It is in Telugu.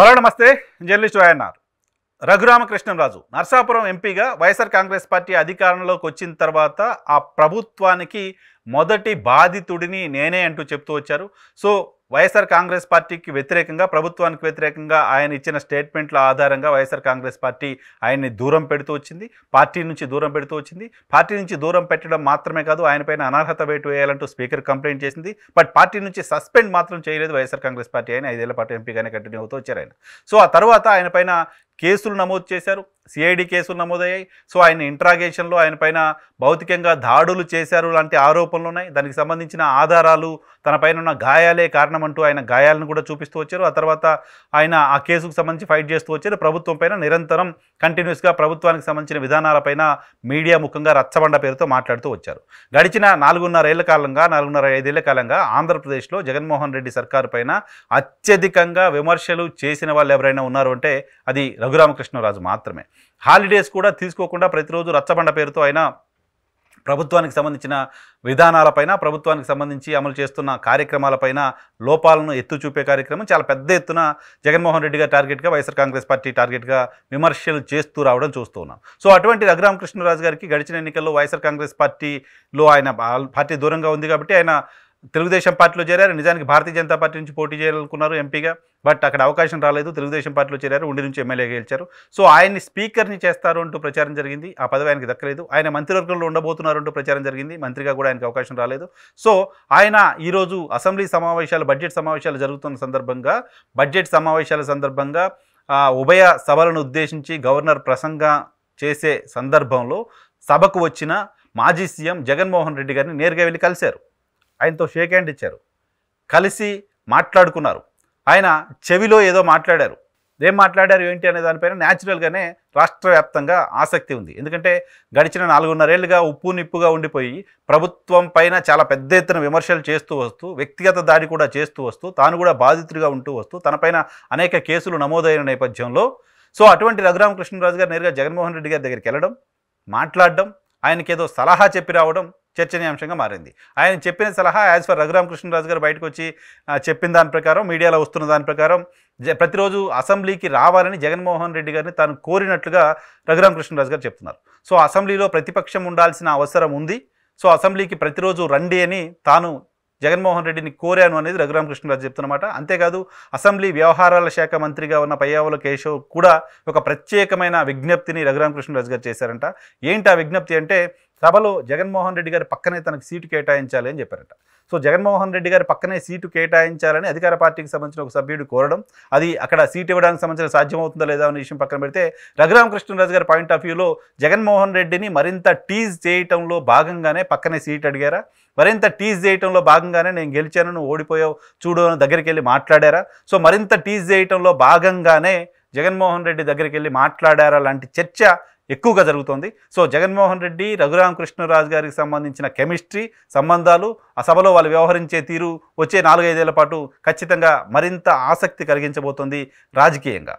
హలో నమస్తే జర్నలిస్ట్ వైఎన్ఆర్ రఘురామకృష్ణంరాజు నర్సాపురం ఎంపీగా వైఎస్ఆర్ కాంగ్రెస్ పార్టీ అధికారంలోకి వచ్చిన తర్వాత ఆ ప్రభుత్వానికి మొదటి బాధితుడిని నేనే అంటూ చెప్తూ వచ్చారు. సో వైఎస్ఆర్ కాంగ్రెస్ పార్టీకి వ్యతిరేకంగా ప్రభుత్వానికి వ్యతిరేకంగా ఆయన ఇచ్చిన స్టేట్మెంట్ల ఆధారంగా వైఎస్ఆర్ కాంగ్రెస్ పార్టీ ఆయన్ని దూరం పెడుతూ వచ్చింది, పార్టీ నుంచి దూరం పెడుతూ వచ్చింది. పార్టీ నుంచి దూరం పెట్టడం మాత్రమే కాదు, ఆయనపైన అనర్హత వేటు వేయాలంటూ స్పీకర్ కంప్లైంట్ చేసింది. బట్ పార్టీ నుంచి సస్పెండ్ మాత్రం చేయలేదు వైఎస్ఆర్ కాంగ్రెస్ పార్టీ. ఆయన 5 ఏళ్ల పాటు ఎంపీగానే కంటిన్యూ అవుతూ వచ్చారు ఆయన. సో ఆ తర్వాత ఆయన పైన కేసులు నమోదు చేశారు, సిఐడి కేసులు నమోదయ్యాయి. సో ఆయన ఇంట్రాగేషన్లో ఆయన పైన భౌతికంగా దాడులు చేశారు లాంటి ఆరోపణలు ఉన్నాయి. దానికి సంబంధించిన ఆధారాలు, తన పైన ఉన్న గాయాలే కారణమంటూ ఆయన గాయాలను కూడా చూపిస్తూ వచ్చారు. ఆ తర్వాత ఆయన ఆ కేసుకు సంబంధించి ఫైట్ చేస్తూ వచ్చారు. ప్రభుత్వం పైన నిరంతరం కంటిన్యూస్గా ప్రభుత్వానికి సంబంధించిన విధానాలపైన మీడియా ముఖంగా రచ్చబండ పేరుతో మాట్లాడుతూ వచ్చారు. గడిచిన 4.5 ఏళ్ల కాలంగా ఆంధ్రప్రదేశ్లో జగన్మోహన్ రెడ్డి సర్కారు పైన అత్యధికంగా విమర్శలు చేసిన వాళ్ళు ఎవరైనా ఉన్నారు అంటే అది రఘురామకృష్ణరాజు మాత్రమే. హాలిడేస్ కూడా తీసుకోకుండా ప్రతిరోజు రచ్చబండ పేరుతో ఆయన ప్రభుత్వానికి సంబంధించిన విధానాలపైన, ప్రభుత్వానికి సంబంధించి అమలు చేస్తున్న కార్యక్రమాలపైన లోపాలను ఎత్తు చూపే కార్యక్రమం చాలా పెద్ద ఎత్తున జగన్మోహన్ రెడ్డి గారి టార్గెట్గా, వైఎస్ఆర్ కాంగ్రెస్ పార్టీ టార్గెట్గా విమర్శలు చేస్తూ రావడం చూస్తూ ఉన్నాం. సో అటువంటి రఘురామకృష్ణరాజు గారికి గడిచిన ఎన్నికల్లో వైఎస్ఆర్ కాంగ్రెస్ పార్టీలో ఆయన పార్టీ దూరంగా ఉంది కాబట్టి ఆయన తెలుగుదేశం పార్టీలో చేరారు. నిజానికి భారతీయ జనతా పార్టీ నుంచి పోటీ చేయాలనుకున్నారు ఎంపీగా, బట్ అక్కడ అవకాశం రాలేదు. తెలుగుదేశం పార్టీలో చేరారు, ఉండి నుంచి ఎమ్మెల్యేగా గెలిచారు. సో ఆయన్ని స్పీకర్ని చేస్తారు అంటూ ప్రచారం జరిగింది. ఆ పదవి ఆయనకి దక్కలేదు. ఆయన మంత్రివర్గంలో ఉండబోతున్నారు అంటూ ప్రచారం జరిగింది. మంత్రిగా కూడా ఆయనకు అవకాశం రాలేదు. సో ఆయన ఈరోజు అసెంబ్లీ సమావేశాలు, బడ్జెట్ సమావేశాలు జరుగుతున్న సందర్భంగా, బడ్జెట్ సమావేశాల సందర్భంగా ఉభయ సభలను ఉద్దేశించి గవర్నర్ ప్రసంగం చేసే సందర్భంలో సభకు వచ్చిన మాజీ సీఎం జగన్మోహన్ రెడ్డి గారిని నేరుగా వెళ్ళి కలిశారు. ఆయనతో షేక్ హ్యాండ్ ఇచ్చారు, కలిసి మాట్లాడుకున్నారు. ఆయన చెవిలో ఏదో మాట్లాడారు. ఏం మాట్లాడారు ఏంటి అనే దానిపైన న్యాచురల్గానే రాష్ట్ర వ్యాప్తంగా ఆసక్తి ఉంది. ఎందుకంటే గడిచిన 4.5 ఏళ్లుగా ఉప్పు నిప్పుగా ఉండిపోయి ప్రభుత్వం పైన చాలా పెద్ద ఎత్తున విమర్శలు చేస్తూ వస్తూ, వ్యక్తిగత దాడి కూడా చేస్తూ వస్తూ, తాను కూడా బాధితుడిగా ఉంటూ వస్తూ, తనపైన అనేక కేసులు నమోదైన నేపథ్యంలో సో అటువంటి రఘురామకృష్ణరాజు గారు నేరుగా జగన్మోహన్ రెడ్డి గారి దగ్గరికి వెళ్ళడం, మాట్లాడడం, ఆయనకి ఏదో సలహా చెప్పి రావడం చర్చనీయాంశంగా మారింది. ఆయన చెప్పిన సలహా యాజ్ ఫర్ రఘురామకృష్ణరాజు గారు బయటకు వచ్చి చెప్పిన దాని ప్రకారం, మీడియాలో వస్తున్న దాని ప్రకారం ప్రతిరోజు అసెంబ్లీకి రావాలని జగన్మోహన్ రెడ్డి గారిని తాను కోరినట్లుగా రఘురామకృష్ణరాజు గారు చెప్తున్నారు. సో అసెంబ్లీలో ప్రతిపక్షం ఉండాల్సిన అవసరం ఉంది, సో అసెంబ్లీకి ప్రతిరోజు రండి అని తాను జగన్మోహన్ రెడ్డిని కోరాను అనేది రఘురామకృష్ణరాజు చెప్తున్నమాట. అంతేకాదు అసెంబ్లీ వ్యవహారాల శాఖ మంత్రిగా ఉన్న పయ్యావుల కేశవ్ కూడా ఒక ప్రత్యేకమైన విజ్ఞప్తిని రఘురామకృష్ణరాజు గారు చేశారంట. ఏంటి ఆ విజ్ఞప్తి అంటే, సభలో జగన్మోహన్ రెడ్డి గారి పక్కనే తనకు సీటు కేటాయించాలి అని చెప్పారట. సో జగన్మోహన్ రెడ్డి గారి పక్కనే సీటు కేటాయించాలని అధికార పార్టీకి సంబంధించిన ఒక సభ్యుడు కోరడం, అది అక్కడ సీటు ఇవ్వడానికి సంబంధించిన సాధ్యమవుతుందా లేదా అనే విషయం పక్కన పెడితే, రఘురామకృష్ణరాజు గారి పాయింట్ ఆఫ్ వ్యూలో జగన్మోహన్ రెడ్డిని మరింత టీజ్ చేయటంలో భాగంగానే పక్కనే సీట్ అడిగారా, మరింత టీజ్ చేయటంలో భాగంగానే నేను గెలిచాను, నువ్వు ఓడిపోయావు చూడు దగ్గరికి వెళ్ళి మాట్లాడారా, సో మరింత టీజ్ చేయటంలో భాగంగానే జగన్మోహన్ రెడ్డి దగ్గరికి వెళ్ళి మాట్లాడారా లాంటి చర్చ ఎక్కువగా జరుగుతోంది. సో జగన్మోహన్ రెడ్డి, రఘురామకృష్ణరాజు గారికి సంబంధించిన కెమిస్ట్రీ, సంబంధాలు, ఆ సభలో వాళ్ళు వ్యవహరించే తీరు వచ్చే 4-5 ఏళ్ల పాటు ఖచ్చితంగా మరింత ఆసక్తి కలిగించబోతోంది రాజకీయంగా.